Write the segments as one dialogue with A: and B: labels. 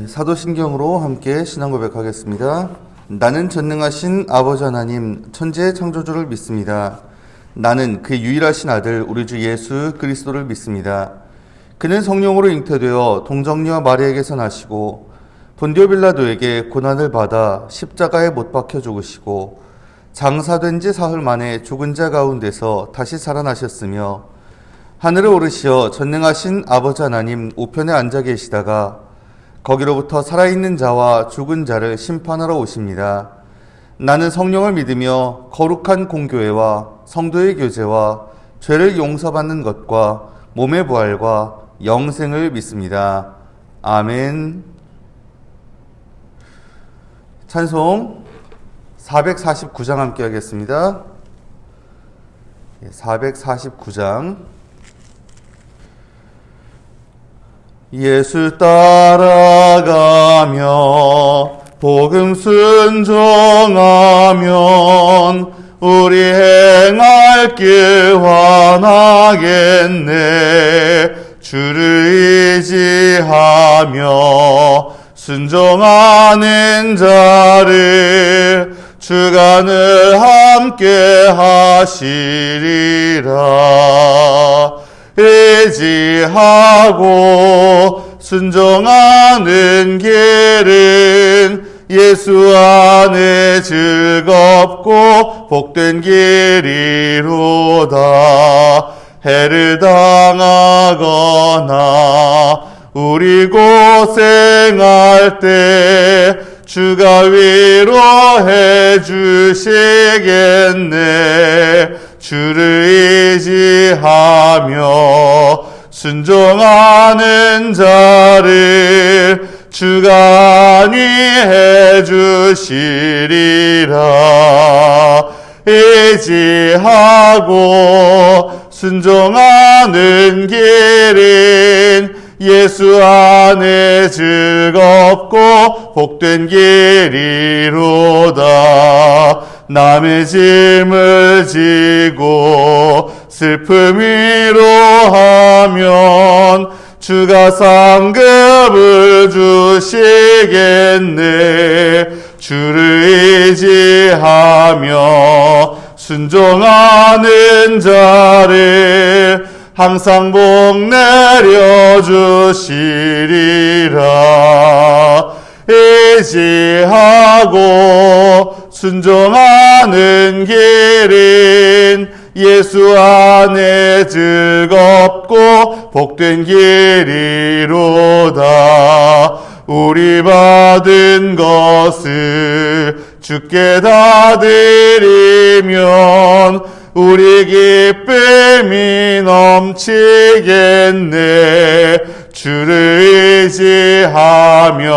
A: 사도신경으로 함께 신앙 고백하겠습니다. 나는 전능하신 아버지 하나님 천지의 창조주를 믿습니다. 나는 그의 유일하신 아들 우리 주 예수 그리스도를 믿습니다. 그는 성령으로 잉태되어 동정녀 마리아에게서 나시고 본디오 빌라도에게 고난을 받아 십자가에 못 박혀 죽으시고 장사된 지 사흘 만에 죽은 자 가운데서 다시 살아나셨으며 하늘에 오르시어 전능하신 아버지 하나님 우편에 앉아 계시다가 거기로부터 살아있는 자와 죽은 자를 심판하러 오십니다. 나는 성령을 믿으며 거룩한 공교회와 성도의 교제와 죄를 용서받는 것과 몸의 부활과 영생을 믿습니다. 아멘. 찬송 449장 함께 하겠습니다. 449장. 예수 따라가며 복음 순종하면 우리 행할 길 환하겠네. 주를 의지하며 순종하는 자를 주가 늘 함께 하시리라. 의지하고 순종하는 길은 예수 안에 즐겁고 복된 길이로다. 해를 당하거나 우리 고생할 때 주가 위로해 주시겠네. 주를 의지하며 순종하는 자를 주가 안위해 주시리라. 의지하고 순종하는 길은 예수 안에 즐겁고 복된 길이로다. 남의 짐을 지고 슬픔 위로하면 주가 상급을 주시겠네. 주를 의지하며 순종하는 자를 항상 복 내려주시리라. 의지하고 순종하는 길은 예수 안에 즐겁고 복된 길이로다. 우리 받은 것을 주께 다 드리면 우리 기쁨이 넘치겠네. 주를 의지하며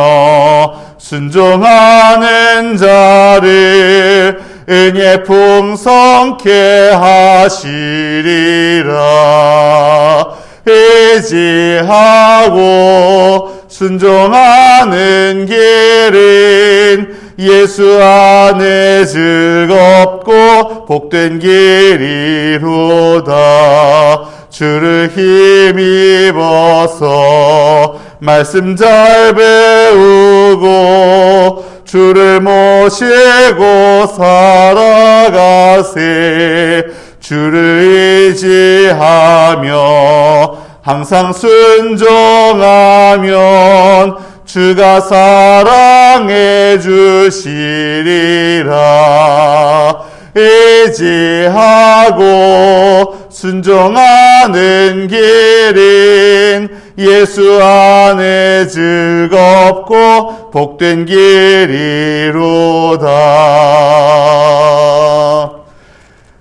A: 순종하는 자를 은혜 풍성케 하시리라. 의지하고 순종하는 길은 예수 안에 즐겁고 복된 길이로다. 주를 힘입어서 말씀 잘 배우고 주를 모시고 살아가세. 주를 의지하며 항상 순종하면 주가 사랑해 주시리라. 의지하고 순종하는 길은 예수 안에 즐겁고 복된 길이로다.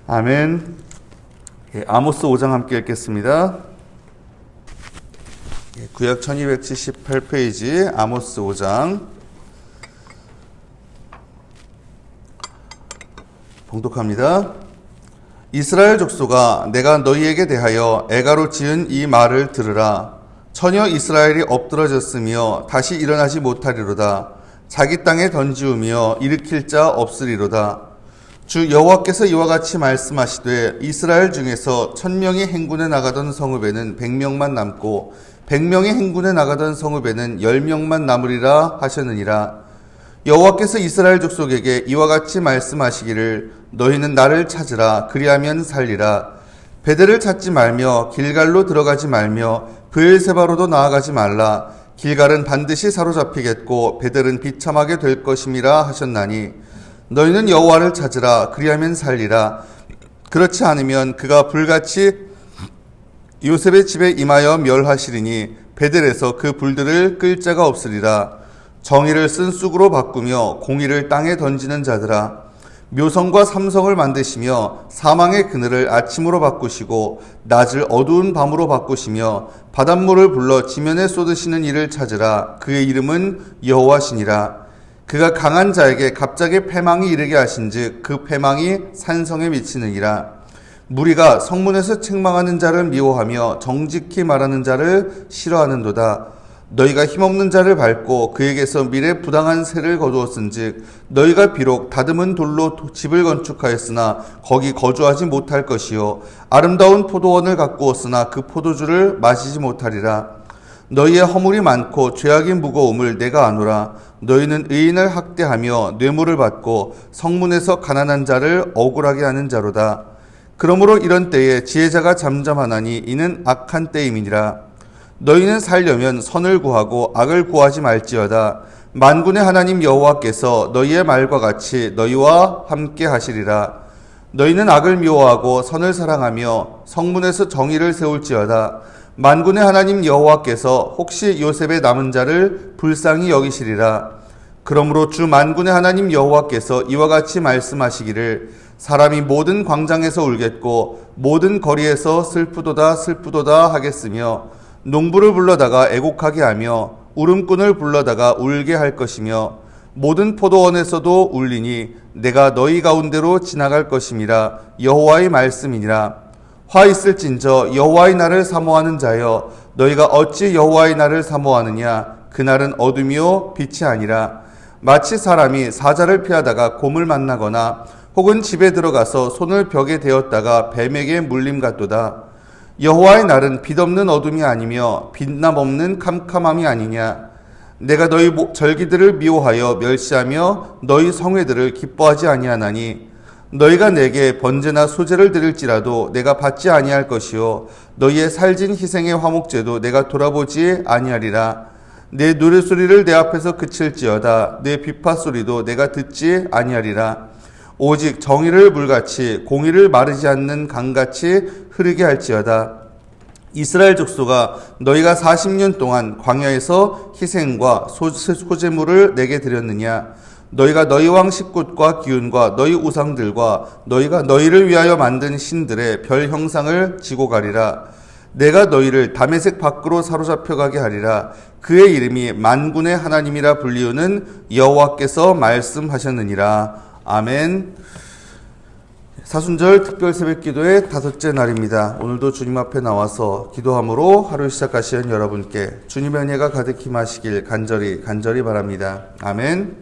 A: 아멘. 아모스 5장 함께 읽겠습니다. 구약 1278페이지 아모스 5장 봉독합니다. 이스라엘 족속아, 내가 너희에게 대하여 애가로 지은 이 말을 들으라. 처녀 이스라엘이 엎드러졌으며 다시 일어나지 못하리로다. 자기 땅에 던지우며 일으킬 자 없으리로다. 주 여호와께서 이와 같이 말씀하시되 이스라엘 중에서 1000명이 행군에 나가던 성읍에는 100명만 남고 100명이 행군에 나가던 성읍에는 10명만 남으리라 하셨느니라. 여호와께서 이스라엘 족속에게 이와 같이 말씀하시기를 너희는 나를 찾으라 그리하면 살리라. 베델을 찾지 말며 길갈로 들어가지 말며 브엘세바로도 나아가지 말라. 길갈은 반드시 사로잡히겠고 베델은 비참하게 될 것임이라 하셨나니 너희는 여호와를 찾으라 그리하면 살리라. 그렇지 않으면 그가 불같이 요셉의 집에 임하여 멸하시리니 베델에서 그 불들을 끌 자가 없으리라. 정의를 쓴 쑥으로 바꾸며 공의를 땅에 던지는 자들아, 묘성과 삼성을 만드시며 사망의 그늘을 아침으로 바꾸시고 낮을 어두운 밤으로 바꾸시며 바닷물을 불러 지면에 쏟으시는 이를 찾으라. 그의 이름은 여호와시니라. 그가 강한 자에게 갑자기 패망이 이르게 하신즉 그 패망이 산성에 미치느니라. 무리가 성문에서 책망하는 자를 미워하며 정직히 말하는 자를 싫어하는도다. 너희가 힘없는 자를 밟고 그에게서 미래 부당한 세를 거두었은즉 너희가 비록 다듬은 돌로 집을 건축하였으나 거기 거주하지 못할 것이요 아름다운 포도원을 가꾸었으나 그 포도주를 마시지 못하리라. 너희의 허물이 많고 죄악이 무거움을 내가 아노라. 너희는 의인을 학대하며 뇌물을 받고 성문에서 가난한 자를 억울하게 하는 자로다. 그러므로 이런 때에 지혜자가 잠잠하나니 이는 악한 때임이니라. 너희는 살려면 선을 구하고 악을 구하지 말지어다. 만군의 하나님 여호와께서 너희의 말과 같이 너희와 함께 하시리라. 너희는 악을 미워하고 선을 사랑하며 성문에서 정의를 세울지어다. 만군의 하나님 여호와께서 혹시 요셉의 남은 자를 불쌍히 여기시리라. 그러므로 주 만군의 하나님 여호와께서 이와 같이 말씀하시기를 사람이 모든 광장에서 울겠고 모든 거리에서 슬프도다 슬프도다 하겠으며 농부를 불러다가 애곡하게 하며 울음꾼을 불러다가 울게 할 것이며 모든 포도원에서도 울리니 내가 너희 가운데로 지나갈 것임이라. 여호와의 말씀이니라. 화 있을진저 여호와의 날을 사모하는 자여, 너희가 어찌 여호와의 날을 사모하느냐. 그날은 어둠이요 빛이 아니라 마치 사람이 사자를 피하다가 곰을 만나거나 혹은 집에 들어가서 손을 벽에 대었다가 뱀에게 물림 같도다. 여호와의 날은 빛없는 어둠이 아니며 빛남 없는 캄캄함이 아니냐. 내가 너희 절기들을 미워하여 멸시하며 너희 성회들을 기뻐하지 아니하나니 너희가 내게 번제나 소제를 드릴지라도 내가 받지 아니할 것이요 너희의 살진 희생의 화목제도 내가 돌아보지 아니하리라. 내 노래소리를 내 앞에서 그칠지어다. 내 비파소리도 내가 듣지 아니하리라. 오직 정의를 물같이 공의를 마르지 않는 강같이 흐르게 할지어다. 이스라엘 족속아, 너희가 40년 동안 광야에서 희생과 소제물을 내게 드렸느냐. 너희가 너희 왕 식굿과 기운과 너희 우상들과 너희가 너희를 위하여 만든 신들의 별 형상을 지고 가리라. 내가 너희를 다메섹 밖으로 사로잡혀 가게 하리라. 그의 이름이 만군의 하나님이라 불리우는 여호와께서 말씀하셨느니라. 아멘. 사순절 특별 새벽기도의 5째 날입니다. 오늘도 주님 앞에 나와서 기도함으로 하루 시작하시는 여러분께 주님의 은혜가 가득히 마시길 간절히 바랍니다. 아멘.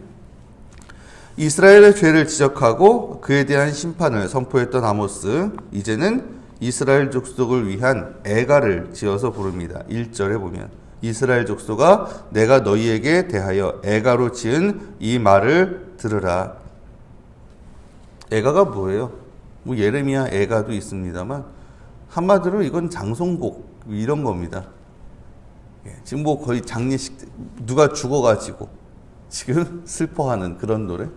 A: 이스라엘의 죄를 지적하고 그에 대한 심판을 선포했던 아모스, 이제는 이스라엘 족속을 위한 애가를 지어서 부릅니다. 1절에 보면 이스라엘 족속아, 내가 너희에게 대하여 애가로 지은 이 말을 들으라. 애가가 뭐예요? 뭐 예레미야 애가도 있습니다만 한마디로 이건 장송곡 이런 겁니다. 지금 뭐 거의 장례식 누가 죽어가지고 지금 슬퍼하는 그런 노래.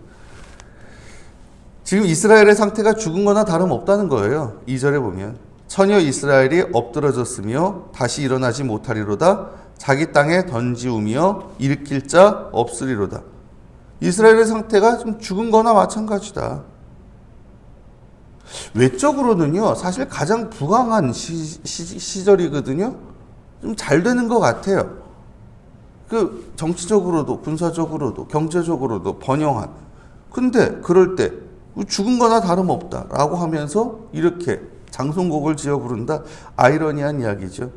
A: 지금 이스라엘의 상태가 죽은 거나 다름없다는 거예요. 2절에 보면 처녀 이스라엘이 엎드러졌으며 다시 일어나지 못하리로다. 자기 땅에 던지우며 일으킬 자 없으리로다. 이스라엘의 상태가 좀 죽은 거나 마찬가지다. 외적으로는요, 사실 가장 부강한 시절이거든요. 좀 잘 되는 것 같아요. 그 정치적으로도 군사적으로도 경제적으로도 번영한. 근데 그럴 때 죽은 거나 다름없다라고 하면서 이렇게 장송곡을 지어 부른다. 아이러니한 이야기죠.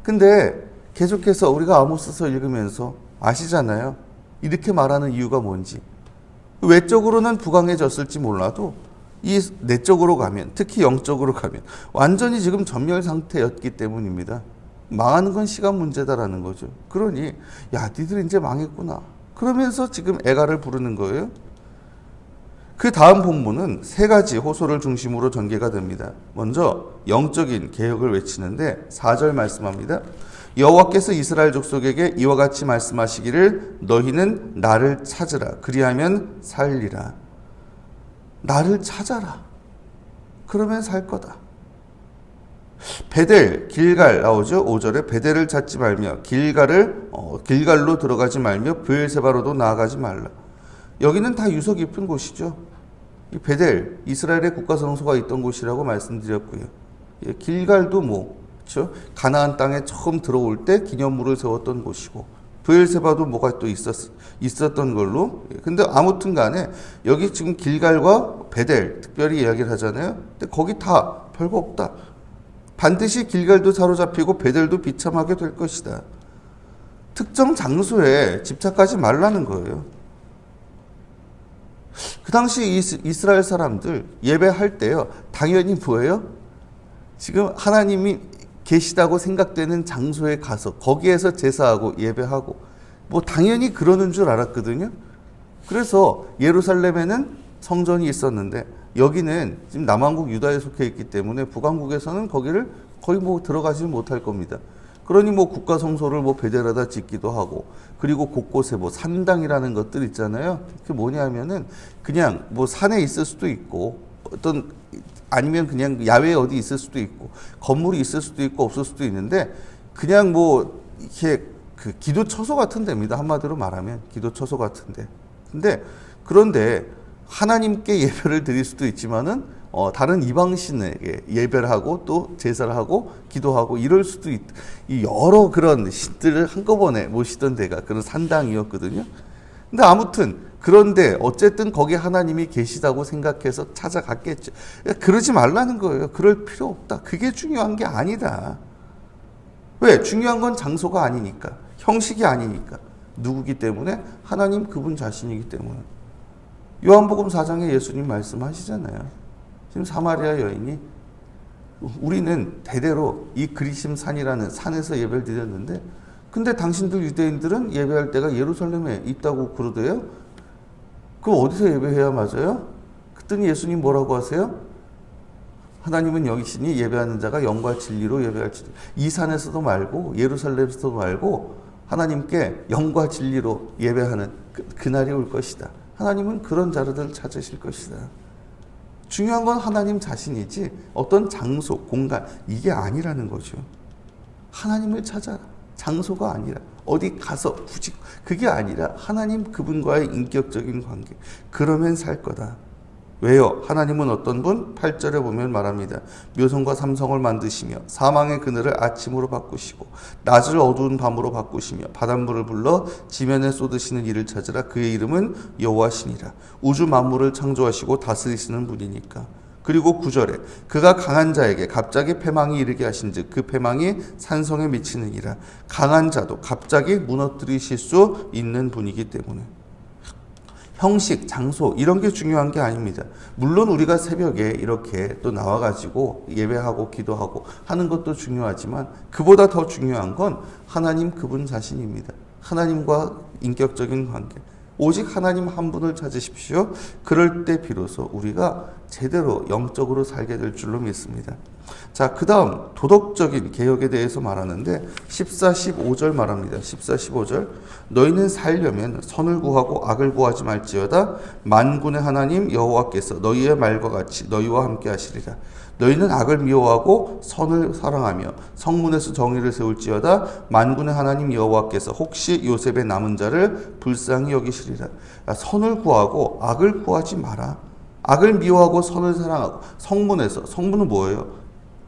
A: 근데 계속해서 우리가 아모스서 읽으면서 아시잖아요. 이렇게 말하는 이유가 뭔지. 외적으로는 부강해졌을지 몰라도 이 내적으로 가면, 특히 영적으로 가면 완전히 지금 전멸 상태였기 때문입니다. 망하는 건 시간 문제다라는 거죠. 그러니 야 니들 이제 망했구나. 그러면서 지금 애가를 부르는 거예요. 그 다음 본문은 세 가지 호소를 중심으로 전개가 됩니다. 먼저 영적인 개혁을 외치는데 4절 말씀합니다. 여호와께서 이스라엘 족속에게 이와 같이 말씀하시기를 너희는 나를 찾으라 그리하면 살리라. 나를 찾아라. 그러면 살 거다. 베델, 길갈 나오죠. 5절에 베델을 찾지 말며 길갈로 들어가지 말며 브엘세바로도 나아가지 말라. 여기는 다 유서 깊은 곳이죠. 이 베델, 이스라엘의 국가성소가 있던 곳이라고 말씀드렸고요. 길갈도 그렇죠? 가나안 땅에 처음 들어올 때 기념물을 세웠던 곳이고, 브엘세바도 뭐가 또 있었던 걸로. 근데 아무튼 간에 여기 지금 길갈과 베델 특별히 이야기를 하잖아요. 근데 거기 다 별거 없다. 반드시 길갈도 사로잡히고 베델도 비참하게 될 것이다. 특정 장소에 집착하지 말라는 거예요. 그 당시 이스라엘 사람들 예배할 때요, 당연히 뭐예요? 지금 하나님이 계시다고 생각되는 장소에 가서 거기에서 제사하고 예배하고 당연히 그러는 줄 알았거든요. 그래서 예루살렘에는 성전이 있었는데 여기는 지금 남왕국 유다에 속해 있기 때문에 북왕국에서는 거기를 거의 들어가지 못할 겁니다. 그러니 국가 성소를 베델에다 짓기도 하고, 그리고 곳곳에 산당이라는 것들 있잖아요. 그게 뭐냐면은 그냥 산에 있을 수도 있고, 아니면 그냥 야외에 어디 있을 수도 있고, 건물이 있을 수도 있고 없을 수도 있는데, 그냥 이렇게 그 기도 처소 같은 데입니다. 한마디로 말하면 기도 처소 같은데. 그런데 하나님께 예배를 드릴 수도 있지만은 다른 이방신에게 예배를 하고 또 제사를 하고 기도하고 이럴 수도 여러 그런 신들을 한꺼번에 모시던 데가 그런 산당이었거든요. 근데 아무튼 그런데 어쨌든 거기 하나님이 계시다고 생각해서 찾아갔겠죠. 그러지 말라는 거예요. 그럴 필요 없다. 그게 중요한 게 아니다. 왜? 중요한 건 장소가 아니니까, 형식이 아니니까. 누구기 때문에? 하나님 그분 자신이기 때문에. 요한복음 4장에 예수님 말씀하시잖아요. 지금 사마리아 여인이, 우리는 대대로 이 그리심 산이라는 산에서 예배를 드렸는데, 근데 당신들 유대인들은 예배할 때가 예루살렘에 있다고 그러대요. 그럼 어디서 예배해야 맞아요? 그랬더니 예수님 뭐라고 하세요? 하나님은 여기시니 예배하는 자가 영과 진리로 예배할지도. 이 산에서도 말고 예루살렘에서도 말고 하나님께 영과 진리로 예배하는 그날이 올 것이다. 하나님은 그런 자들을 찾으실 것이다. 중요한 건 하나님 자신이지 어떤 장소, 공간 이게 아니라는 거죠. 하나님을 찾아라. 장소가 아니라 어디 가서 굳이 그게 아니라 하나님 그분과의 인격적인 관계. 그러면 살 거다. 왜요? 하나님은 어떤 분? 8절에 보면 말합니다. 묘성과 삼성을 만드시며 사망의 그늘을 아침으로 바꾸시고 낮을 어두운 밤으로 바꾸시며 바닷물을 불러 지면에 쏟으시는 이를 찾으라. 그의 이름은 여호와시니라. 우주 만물을 창조하시고 다스리시는 분이니까. 그리고 9절에 그가 강한 자에게 갑자기 패망이 이르게 하신즉 그 패망이 산성에 미치느니라. 강한 자도 갑자기 무너뜨리실 수 있는 분이기 때문에. 형식, 장소 이런 게 중요한 게 아닙니다. 물론 우리가 새벽에 이렇게 또 나와가지고 예배하고 기도하고 하는 것도 중요하지만 그보다 더 중요한 건 하나님 그분 자신입니다. 하나님과 인격적인 관계. 오직 하나님 한 분을 찾으십시오. 그럴 때 비로소 우리가 제대로 영적으로 살게 될 줄로 믿습니다. 자, 그 다음 도덕적인 개혁에 대해서 말하는데 14, 15절 말합니다. 14, 15절 너희는 살려면 선을 구하고 악을 구하지 말지어다. 만군의 하나님 여호와께서 너희의 말과 같이 너희와 함께 하시리라. 너희는 악을 미워하고 선을 사랑하며 성문에서 정의를 세울지어다. 만군의 하나님 여호와께서 혹시 요셉의 남은 자를 불쌍히 여기시리라. 선을 구하고 악을 구하지 마라. 악을 미워하고 선을 사랑하고 성문은 뭐예요?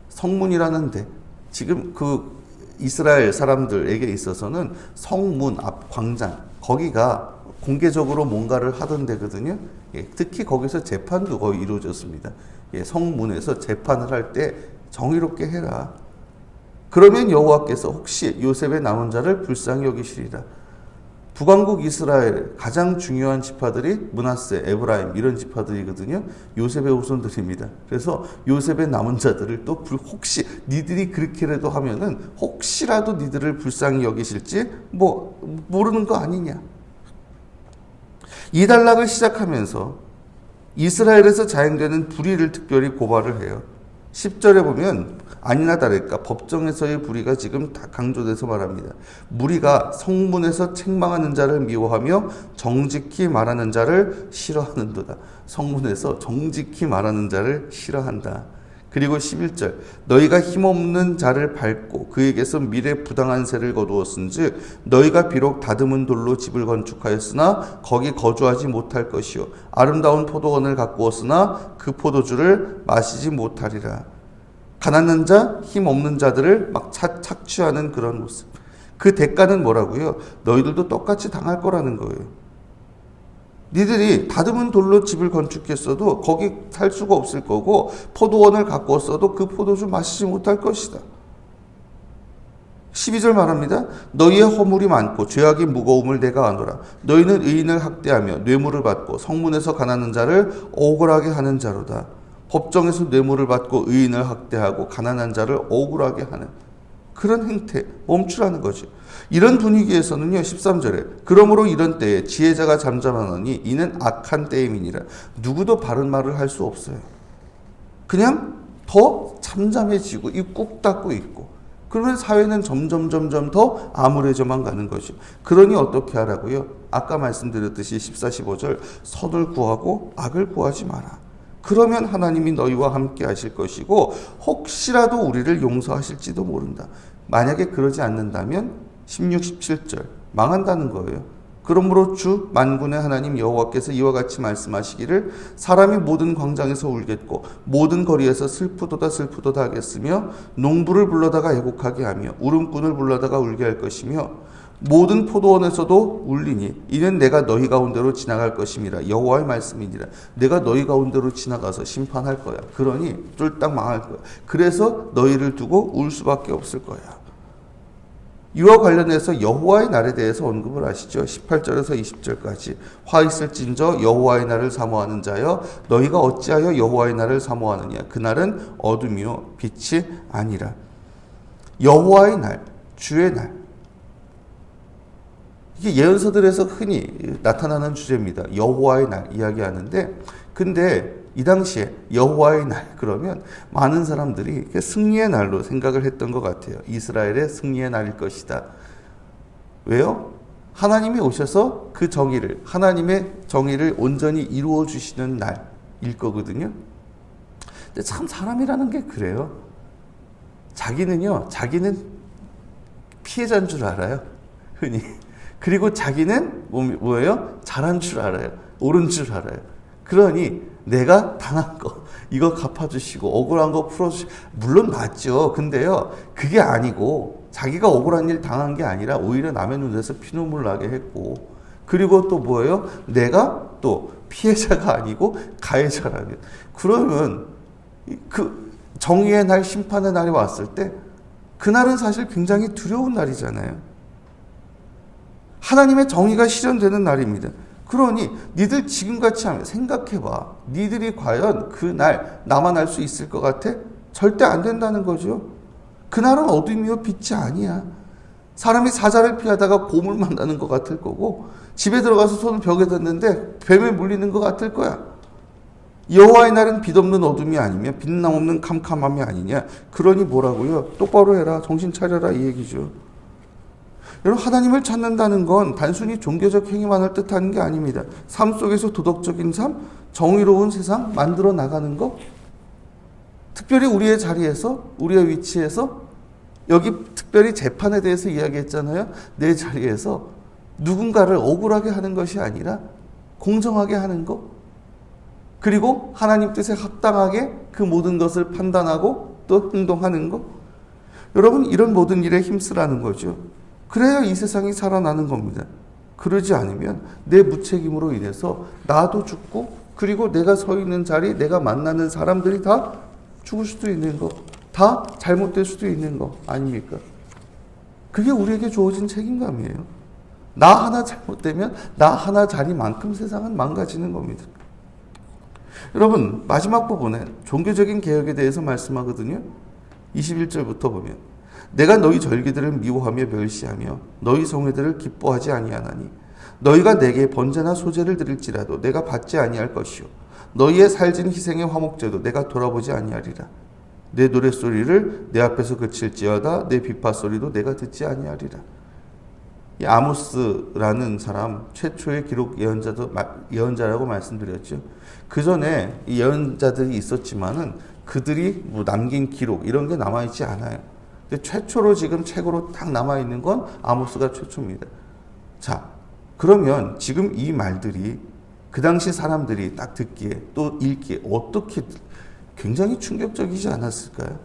A: 성문이라는데 지금 그 이스라엘 사람들에게 있어서는 성문 앞 광장 거기가 공개적으로 뭔가를 하던 데거든요. 특히 거기서 재판도 거의 이루어졌습니다. 성문에서 재판을 할 때 정의롭게 해라. 그러면 여호와께서 혹시 요셉의 남은 자를 불쌍히 여기시리라. 북왕국 이스라엘 가장 중요한 지파들이 므낫세, 에브라임 이런 지파들이거든요. 요셉의 후손들입니다. 그래서 요셉의 남은 자들을 또 혹시 니들이 그렇게라도 하면은 혹시라도 니들을 불쌍히 여기실지 모르는 거 아니냐. 이 단락을 시작하면서 이스라엘에서 자행되는 불의를 특별히 고발을 해요. 10절에 보면 아니나 다를까 법정에서의 불의가 지금 다 강조돼서 말합니다. 무리가 성문에서 책망하는 자를 미워하며 정직히 말하는 자를 싫어하는도다. 성문에서 정직히 말하는 자를 싫어한다. 그리고 11절 너희가 힘없는 자를 밟고 그에게서 미래 부당한 세를 거두었은즉 너희가 비록 다듬은 돌로 집을 건축하였으나 거기 거주하지 못할 것이요 아름다운 포도원을 가꾸었으나 그 포도주를 마시지 못하리라. 가난한 자, 힘없는 자들을 막 착취하는 그런 모습. 그 대가는 뭐라고요? 너희들도 똑같이 당할 거라는 거예요. 니들이 다듬은 돌로 집을 건축했어도 거기 살 수가 없을 거고 포도원을 가꾸었어도 그 포도주 마시지 못할 것이다. 12절 말합니다. 너희의 허물이 많고 죄악의 무거움을 내가 아노라. 너희는 의인을 학대하며 뇌물을 받고 성문에서 가난한 자를 억울하게 하는 자로다. 법정에서 뇌물을 받고 의인을 학대하고 가난한 자를 억울하게 하는 그런 행태 멈추라는 거죠. 이런 분위기에서는요. 13절에 그러므로 이런 때에 지혜자가 잠잠하노니 이는 악한 때임이니라. 누구도 바른 말을 할 수 없어요. 그냥 더 잠잠해지고 입 꾹 닫고 있고 그러면 사회는 점점 더 암울해져만 가는 거죠. 그러니 어떻게 하라고요? 아까 말씀드렸듯이 14, 15절 선을 구하고 악을 구하지 마라. 그러면 하나님이 너희와 함께 하실 것이고 혹시라도 우리를 용서하실지도 모른다. 만약에 그러지 않는다면 16, 17절 망한다는 거예요. 그러므로 주 만군의 하나님 여호와께서 이와 같이 말씀하시기를 사람이 모든 광장에서 울겠고 모든 거리에서 슬프도다 하겠으며 농부를 불러다가 애곡하게 하며 울음꾼을 불러다가 울게 할 것이며 모든 포도원에서도 울리니 이는 내가 너희 가운데로 지나갈 것임이라. 여호와의 말씀이니라. 내가 너희 가운데로 지나가서 심판할 거야. 그러니 쫄딱 망할 거야. 그래서 너희를 두고 울 수밖에 없을 거야. 이와 관련해서 여호와의 날에 대해서 언급을 하시죠. 18절에서 20절까지 화 있을진저 여호와의 날을 사모하는 자여 너희가 어찌하여 여호와의 날을 사모하느냐. 그날은 어둠이요 빛이 아니라. 여호와의 날, 주의 날. 이게 예언서들에서 흔히 나타나는 주제입니다. 여호와의 날 이야기하는데 근데 이 당시에 여호와의 날 그러면 많은 사람들이 승리의 날로 생각을 했던 것 같아요. 이스라엘의 승리의 날일 것이다. 왜요? 하나님이 오셔서 그 정의를 하나님의 정의를 온전히 이루어 주시는 날일 거거든요. 근데 참 사람이라는 게 그래요. 자기는 피해자인 줄 알아요. 흔히. 그리고 자기는 뭐예요? 잘한 줄 알아요. 옳은 줄 알아요. 그러니 내가 당한 거 이거 갚아주시고 억울한 거 풀어주시고 물론 맞죠. 근데요 그게 아니고 자기가 억울한 일 당한 게 아니라 오히려 남의 눈에서 피눈물 나게 했고 그리고 또 뭐예요? 내가 또 피해자가 아니고 가해자라면 그러면 그 정의의 날 심판의 날이 왔을 때 그날은 사실 굉장히 두려운 날이잖아요. 하나님의 정의가 실현되는 날입니다. 그러니 니들 지금같이 하면 생각해봐. 니들이 과연 그 날 나만 알 수 있을 것 같아? 절대 안 된다는 거죠. 그날은 어둠이요 빛이 아니야. 사람이 사자를 피하다가 곰을 만나는 것 같을 거고 집에 들어가서 손을 벽에 댔는데 뱀에 물리는 것 같을 거야. 여호와의 날은 빛없는 어둠이 아니며 빛남 없는 캄캄함이 아니냐. 그러니 뭐라고요? 똑바로 해라. 정신 차려라 이 얘기죠. 여러분 하나님을 찾는다는 건 단순히 종교적 행위만을 뜻하는 게 아닙니다. 삶 속에서 도덕적인 삶, 정의로운 세상 만들어 나가는 거. 특별히 우리의 자리에서 우리의 위치에서 여기 특별히 재판에 대해서 이야기했잖아요. 내 자리에서 누군가를 억울하게 하는 것이 아니라 공정하게 하는 거. 그리고 하나님 뜻에 합당하게 그 모든 것을 판단하고 또 행동하는 거. 여러분 이런 모든 일에 힘쓰라는 거죠. 그래야 이 세상이 살아나는 겁니다. 그러지 않으면 내 무책임으로 인해서 나도 죽고 그리고 내가 서 있는 자리, 내가 만나는 사람들이 다 죽을 수도 있는 거, 다 잘못될 수도 있는 거 아닙니까? 그게 우리에게 주어진 책임감이에요. 나 하나 잘못되면 나 하나 자리만큼 세상은 망가지는 겁니다. 여러분, 마지막 부분에 종교적인 개혁에 대해서 말씀하거든요. 21절부터 보면 내가 너희 절기들을 미워하며 멸시하며 너희 성회들을 기뻐하지 아니하나니 너희가 내게 번제나 소제를 드릴지라도 내가 받지 아니할 것이요 너희의 살진 희생의 화목제도 내가 돌아보지 아니하리라. 내 노랫소리를 내 앞에서 그칠지어다 내 비파소리도 내가 듣지 아니하리라. 이 아모스라는 사람 최초의 기록 예언자라고 말씀드렸죠. 그 전에 이 예언자들이 있었지만은 그들이 뭐 남긴 기록 이런 게 남아있지 않아요. 근데 최초로 지금 책으로 딱 남아있는 건 아모스가 최초입니다. 자, 그러면 지금 이 말들이 그 당시 사람들이 딱 듣기에 또 읽기에 어떻게 굉장히 충격적이지 않았을까요?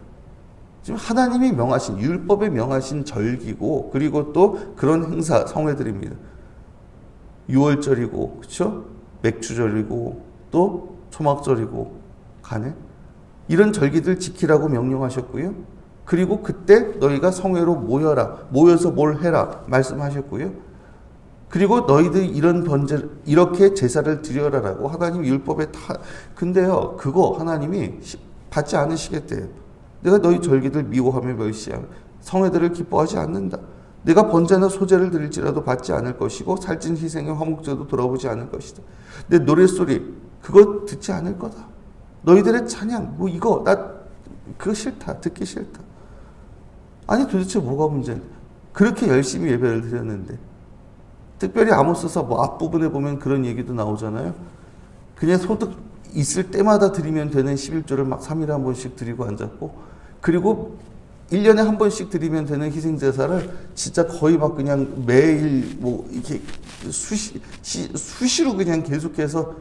A: 지금 하나님이 명하신 율법에 명하신 절기고 그리고 또 그런 행사 성회들입니다. 유월절이고 그렇죠? 맥주절이고 또 초막절이고 가네 이런 절기들 지키라고 명령하셨고요. 그리고 그때 너희가 성회로 모여서 뭘 해라 말씀하셨고요. 그리고 너희들 이런 번제 이렇게 제사를 드려라라고 하나님 율법에 다 근데요 그거 하나님이 받지 않으시겠대요. 내가 너희 절기들 미워하며 멸시하며 성회들을 기뻐하지 않는다. 내가 번제나 소제를 드릴지라도 받지 않을 것이고 살찐 희생의 화목제도 돌아보지 않을 것이다. 내 노랫소리 그거 듣지 않을 거다. 너희들의 찬양 뭐 이거 나 그거 싫다. 듣기 싫다. 아니 도대체 뭐가 문제인데 그렇게 열심히 예배를 드렸는데 특별히 아모스서 뭐 앞부분에 보면 그런 얘기도 나오잖아요. 그냥 소득 있을 때마다 드리면 되는 11조를 막 3일에 한 번씩 드리고 앉았고 그리고 1년에 한 번씩 드리면 되는 희생제사를 진짜 거의 막 그냥 매일 뭐 이렇게 수시로 그냥 계속해서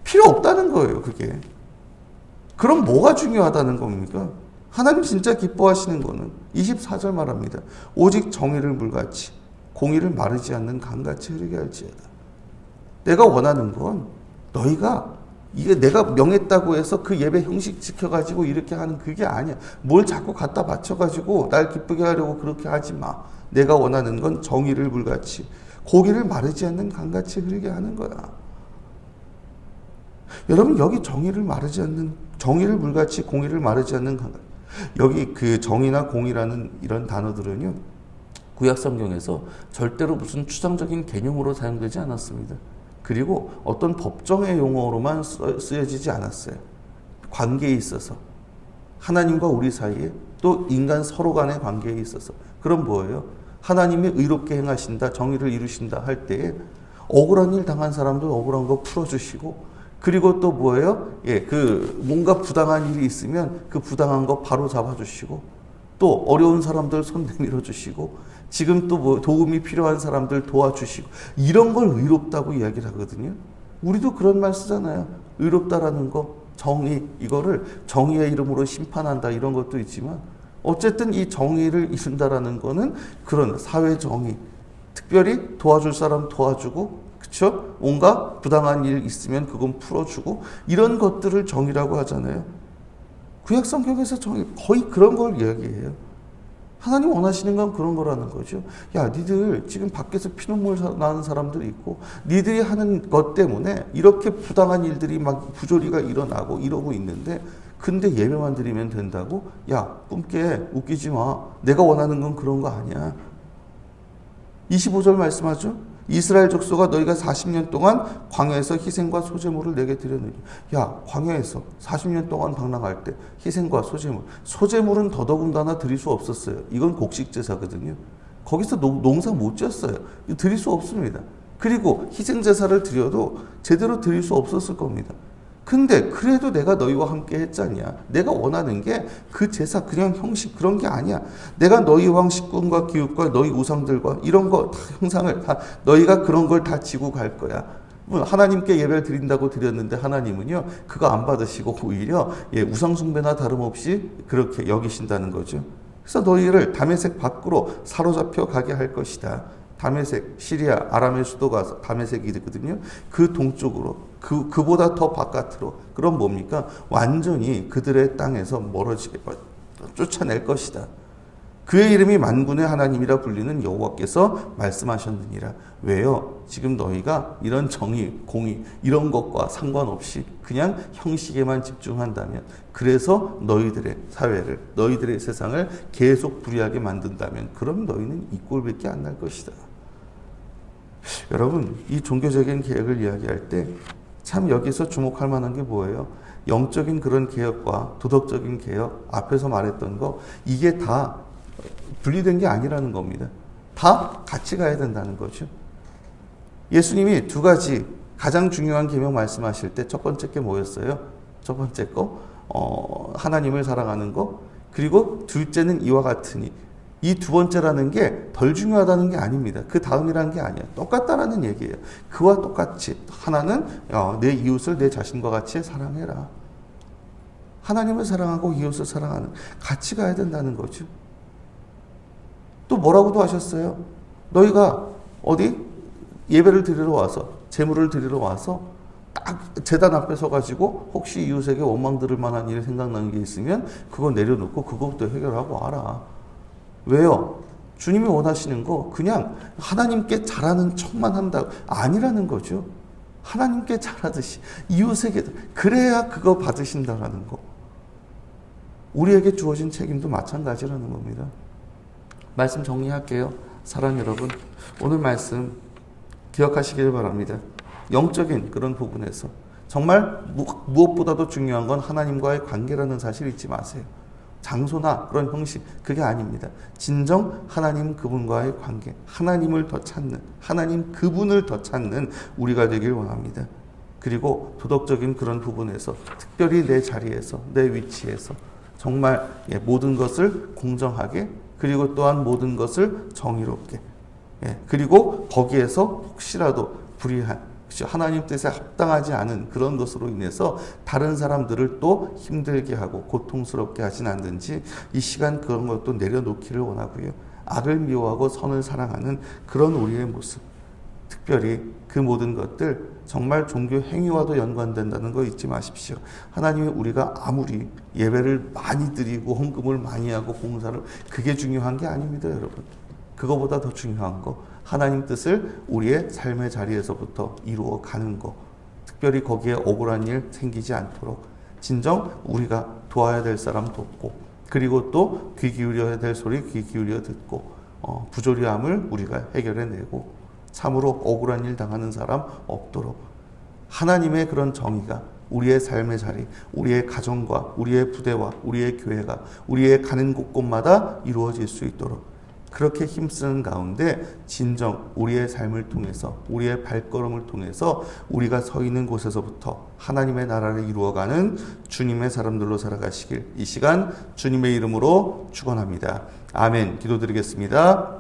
A: 필요 없다는 거예요, 그게. 그럼 뭐가 중요하다는 겁니까? 하나님 진짜 기뻐하시는 거는 24절 말합니다. 오직 정의를 물같이 공의를 마르지 않는 강같이 흐르게 할지어다. 내가 원하는 건 너희가 이게 내가 명했다고 해서 그 예배 형식 지켜가지고 이렇게 하는 그게 아니야. 뭘 자꾸 갖다 바쳐가지고 날 기쁘게 하려고 그렇게 하지 마. 내가 원하는 건 정의를 물같이 고기를 마르지 않는 강같이 흐르게 하는 거야. 여러분 여기 정의를 물같이 공의를 마르지 않는 강같이 여기 그 정의나 공의라는 이런 단어들은요. 구약 성경에서 절대로 무슨 추상적인 개념으로 사용되지 않았습니다. 그리고 어떤 법정의 용어로만 쓰여지지 않았어요. 관계에 있어서 하나님과 우리 사이에 또 인간 서로 간의 관계에 있어서 그럼 뭐예요? 하나님이 의롭게 행하신다, 정의를 이루신다 할 때에 억울한 일 당한 사람도 억울한 거 풀어주시고 그리고 또 뭐예요? 그 뭔가 부당한 일이 있으면 그 부당한 거 바로 잡아주시고 또 어려운 사람들 손 내밀어 주시고 지금 또 뭐 도움이 필요한 사람들 도와주시고 이런 걸 의롭다고 이야기를 하거든요. 우리도 그런 말 쓰잖아요. 의롭다라는 거, 정의, 이거를 정의의 이름으로 심판한다 이런 것도 있지만 어쨌든 이 정의를 이룬다라는 거는 그런 사회 정의, 특별히 도와줄 사람 도와주고 그렇죠? 뭔가 부당한 일 있으면 그건 풀어주고 이런 것들을 정의라고 하잖아요. 구약 성경에서 정의 거의 그런 걸 이야기해요. 하나님 원하시는 건 그런 거라는 거죠. 야, 니들 지금 밖에서 피눈물 나는 사람들이 있고 니들이 하는 것 때문에 이렇게 부당한 일들이 막 부조리가 일어나고 이러고 있는데 근데 예배만 드리면 된다고? 야, 꿈깨 웃기지 마. 내가 원하는 건 그런 거 아니야. 25절 말씀하죠. 이스라엘 족속아 너희가 40년 동안 광야에서 희생과 소제물을 내게 드렸느니 야 광야에서 40년 동안 방랑할 때 희생과 소제물은 더더군다나 드릴 수 없었어요. 이건 곡식제사거든요. 거기서 농사 못 지었어요. 드릴 수 없습니다. 그리고 희생제사를 드려도 제대로 드릴 수 없었을 겁니다. 근데 그래도 내가 너희와 함께 했잖냐. 내가 원하는 게 그 제사 그냥 형식 그런 게 아니야. 내가 너희 왕 식군과 기업과 너희 우상들과 이런 거 다 형상을 다 너희가 그런 걸 다 지고 갈 거야. 하나님께 예배를 드린다고 드렸는데 하나님은요 그거 안 받으시고 오히려 우상 숭배나 다름없이 그렇게 여기신다는 거죠. 그래서 너희를 다메섹 밖으로 사로잡혀 가게 할 것이다. 다메섹, 시리아, 아람의 수도가 다메섹이거든요. 그 동쪽으로, 그보다 더 바깥으로. 그럼 뭡니까? 완전히 그들의 땅에서 멀어지게 쫓아낼 것이다. 그의 이름이 만군의 하나님이라 불리는 여호와께서 말씀하셨느니라. 왜요? 지금 너희가 이런 정의, 공의 이런 것과 상관없이 그냥 형식에만 집중한다면, 그래서 너희들의 사회를, 너희들의 세상을 계속 불의하게 만든다면, 그럼 너희는 이 꼴밖에 안 날 것이다. 여러분, 이 종교적인 개혁을 이야기할 때 참 여기서 주목할 만한 게 뭐예요? 영적인 그런 개혁과 도덕적인 개혁, 앞에서 말했던 거, 이게 다 분리된 게 아니라는 겁니다. 다 같이 가야 된다는 거죠. 예수님이 두 가지 가장 중요한 계명 말씀하실 때 첫 번째 게 뭐였어요? 첫 번째 거 하나님을 사랑하는 거, 그리고 둘째는 이와 같으니. 이 두 번째라는 게 덜 중요하다는 게 아닙니다. 그 다음이라는 게 아니에요. 똑같다라는 얘기예요. 그와 똑같이 하나는 내 이웃을 내 자신과 같이 사랑해라. 하나님을 사랑하고 이웃을 사랑하는, 같이 가야 된다는 거죠. 또 뭐라고도 하셨어요? 너희가 어디 예배를 드리러 와서, 제물을 드리러 와서 딱 제단 앞에 서가지고 혹시 이웃에게 원망 들을 만한 일이 생각나는 게 있으면 그거 내려놓고 그것부터 해결하고 와라. 왜요? 주님이 원하시는 거 그냥 하나님께 잘하는 척만 한다고 아니라는 거죠. 하나님께 잘하듯이 이웃에게도, 그래야 그거 받으신다라는 거. 우리에게 주어진 책임도 마찬가지라는 겁니다. 말씀 정리할게요. 사랑 여러분, 오늘 말씀 기억하시길 바랍니다. 영적인 그런 부분에서 정말 무엇보다도 중요한 건 하나님과의 관계라는 사실 잊지 마세요. 장소나 그런 형식, 그게 아닙니다. 진정 하나님 그분과의 관계, 하나님을 더 찾는, 하나님 그분을 더 찾는 우리가 되길 원합니다. 그리고 도덕적인 그런 부분에서, 특별히 내 자리에서, 내 위치에서 정말 모든 것을 공정하게, 그리고 또한 모든 것을 정의롭게, 그리고 거기에서 혹시라도 불의한, 하나님 뜻에 합당하지 않은 그런 것으로 인해서 다른 사람들을 또 힘들게 하고 고통스럽게 하진 않든지, 이 시간 그런 것도 내려놓기를 원하고요. 악을 미워하고 선을 사랑하는 그런 우리의 모습, 특별히 그 모든 것들 정말 종교 행위와도 연관된다는 거 잊지 마십시오. 하나님이 우리가 아무리 예배를 많이 드리고 헌금을 많이 하고 봉사를, 그게 중요한 게 아닙니다, 여러분. 그거보다 더 중요한 거, 하나님 뜻을 우리의 삶의 자리에서부터 이루어 가는 거, 특별히 거기에 억울한 일 생기지 않도록 진정 우리가 도와야 될 사람 돕고, 그리고 또 귀 기울여야 될 소리 귀 기울여 듣고, 부조리함을 우리가 해결해내고, 참으로 억울한 일 당하는 사람 없도록 하나님의 그런 정의가 우리의 삶의 자리, 우리의 가정과 우리의 부대와 우리의 교회가, 우리의 가는 곳곳마다 이루어질 수 있도록 그렇게 힘쓰는 가운데 진정 우리의 삶을 통해서, 우리의 발걸음을 통해서 우리가 서 있는 곳에서부터 하나님의 나라를 이루어가는 주님의 사람들로 살아가시길 이 시간 주님의 이름으로 축원합니다. 아멘. 기도드리겠습니다.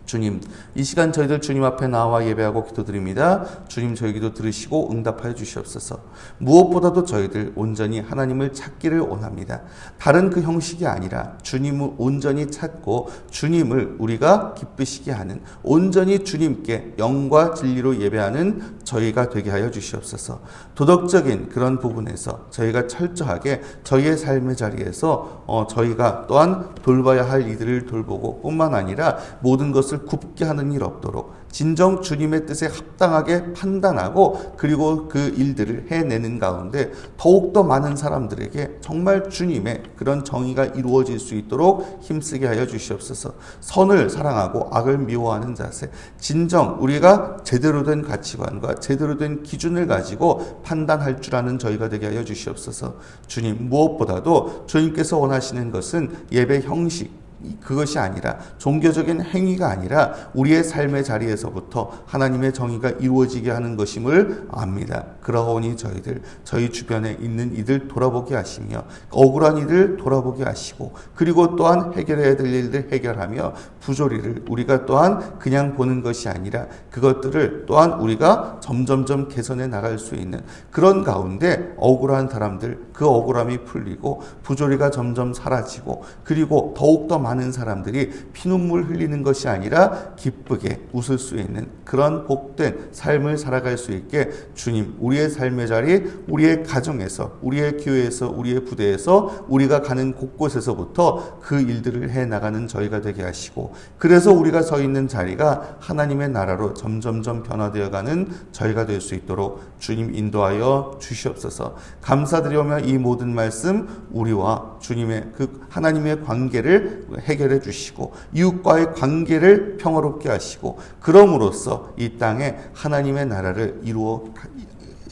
A: 주님, 이 시간 저희들 주님 앞에 나와 예배하고 기도드립니다. 주님, 저희 기도 들으시고 응답하여 주시옵소서. 무엇보다도 저희들 온전히 하나님을 찾기를 원합니다. 다른 그 형식이 아니라 주님을 온전히 찾고 주님을 우리가 기쁘시게 하는, 온전히 주님께 영과 진리로 예배하는 저희가 되게 하여 주시옵소서. 도덕적인 그런 부분에서 저희가 철저하게 저희의 삶의 자리에서 저희가 또한 돌봐야 할 이들을 돌보고 뿐만 아니라 모든 것을 굽게 하는 일 없도록 진정 주님의 뜻에 합당하게 판단하고, 그리고 그 일들을 해내는 가운데 더욱더 많은 사람들에게 정말 주님의 그런 정의가 이루어질 수 있도록 힘쓰게 하여 주시옵소서. 선을 사랑하고 악을 미워하는 자세, 진정 우리가 제대로 된 가치관과 제대로 된 기준을 가지고 판단할 줄 아는 저희가 되게 하여 주시옵소서. 주님, 무엇보다도 주님께서 원하시는 것은 예배 형식, 그것이 아니라 종교적인 행위가 아니라 우리의 삶의 자리에서부터 하나님의 정의가 이루어지게 하는 것임을 압니다. 그러오니 저희들, 저희 주변에 있는 이들 돌아보게 하시며 억울한 이들 돌아보게 하시고, 그리고 또한 해결해야 될 일들 해결하며 부조리를 우리가 또한 그냥 보는 것이 아니라 그것들을 또한 우리가 점점점 개선해 나갈 수 있는 그런 가운데 억울한 사람들, 그 억울함이 풀리고 부조리가 점점 사라지고 그리고 더욱더 많은 사람들이 피눈물 흘리는 것이 아니라 기쁘게 웃을 수 있는 그런 복된 삶을 살아갈 수 있게 주님, 우리의 삶의 자리, 우리의 가정에서, 우리의 교회에서, 우리의 부대에서, 우리가 가는 곳곳에서부터 그 일들을 해나가는 저희가 되게 하시고, 그래서 우리가 서 있는 자리가 하나님의 나라로 점점점 변화되어가는 저희가 될 수 있도록 주님 인도하여 주시옵소서. 감사드리오며 이 모든 말씀 우리와 주님의 그 하나님의 관계를 해결해 주시고 이웃과의 관계를 평화롭게 하시고 그럼으로써 이 땅에 하나님의 나라를 이루어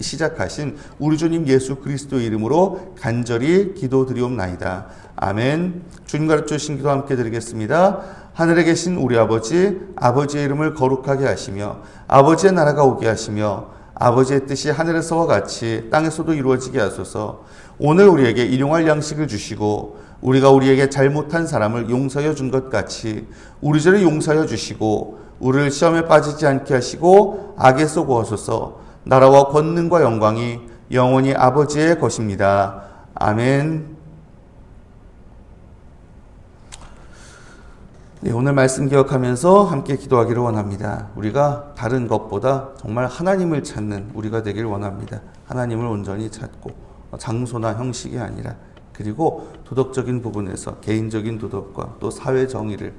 A: 시작하신 우리 주님 예수 그리스도의 이름으로 간절히 기도드리옵나이다. 아멘. 주님 가르쳐 주신 기도 함께 드리겠습니다. 하늘에 계신 우리 아버지, 아버지의 이름을 거룩하게 하시며 아버지의 나라가 오게 하시며 아버지의 뜻이 하늘에서와 같이 땅에서도 이루어지게 하소서. 오늘 우리에게 일용할 양식을 주시고 우리가 우리에게 잘못한 사람을 용서하여 준 것 같이 우리 죄를 용서하여 주시고 우리를 시험에 빠지지 않게 하시고 악에서 구하소서. 나라와 권능과 영광이 영원히 아버지의 것입니다. 아멘. 네, 오늘 말씀 기억하면서 함께 기도하기를 원합니다. 우리가 다른 것보다 정말 하나님을 찾는 우리가 되길 원합니다. 하나님을 온전히 찾고 장소나 형식이 아니라 그리고 도덕적인 부분에서 개인적인 도덕과 또 사회 정의를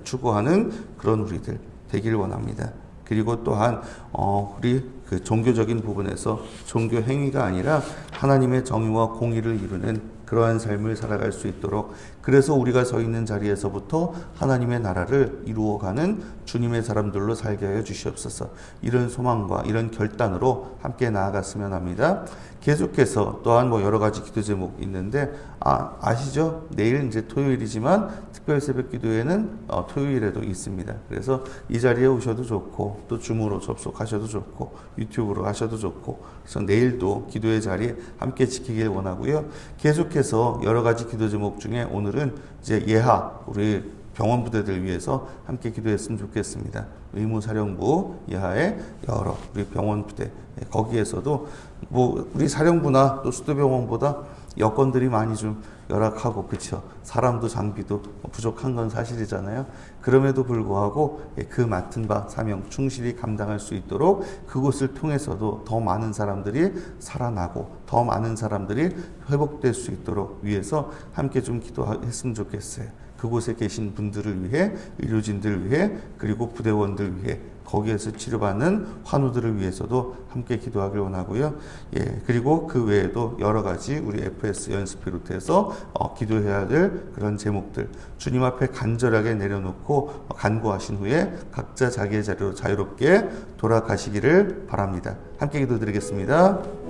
A: 추구하는 그런 우리들 되길 원합니다. 그리고 또한 우리 그 종교적인 부분에서 종교 행위가 아니라 하나님의 정의와 공의를 이루는 그러한 삶을 살아갈 수 있도록 그래서 우리가 서 있는 자리에서부터 하나님의 나라를 이루어가는 주님의 사람들로 살게 하여 주시옵소서. 이런 소망과 이런 결단으로 함께 나아갔으면 합니다. 계속해서 또한 여러 가지 기도 제목 있는데 아시죠? 내일 이제 토요일이지만 특별 새벽 기도회는 토요일에도 있습니다. 그래서 이 자리에 오셔도 좋고 또 줌으로 접속하셔도 좋고 유튜브로 하셔도 좋고 그래서 내일도 기도의 자리에 함께 지키길 원하고요. 계속해서 여러 가지 기도 제목 중에 오늘은 이제 예하 우리 병원 부대들 위해서 함께 기도했으면 좋겠습니다. 의무사령부 예하의 여러 우리 병원 부대 거기에서도 우리 사령부나 또 수도병원보다 여건들이 많이 좀 열악하고 그쵸 사람도 장비도 부족한 건 사실이잖아요. 그럼에도 불구하고 그 맡은 바 사명 충실히 감당할 수 있도록 그곳을 통해서도 더 많은 사람들이 살아나고 더 많은 사람들이 회복될 수 있도록 위해서 함께 좀 기도했으면 좋겠어요. 그곳에 계신 분들을 위해 의료진들을 위해 그리고 부대원들 위해 거기에서 치료받는 환우들을 위해서도 함께 기도하길 원하고요. 그리고 그 외에도 여러 가지 우리 FS 연습 비롯해서 기도해야 될 그런 제목들 주님 앞에 간절하게 내려놓고 간구하신 후에 각자 자기의 자리로 자유롭게 돌아가시기를 바랍니다. 함께 기도드리겠습니다.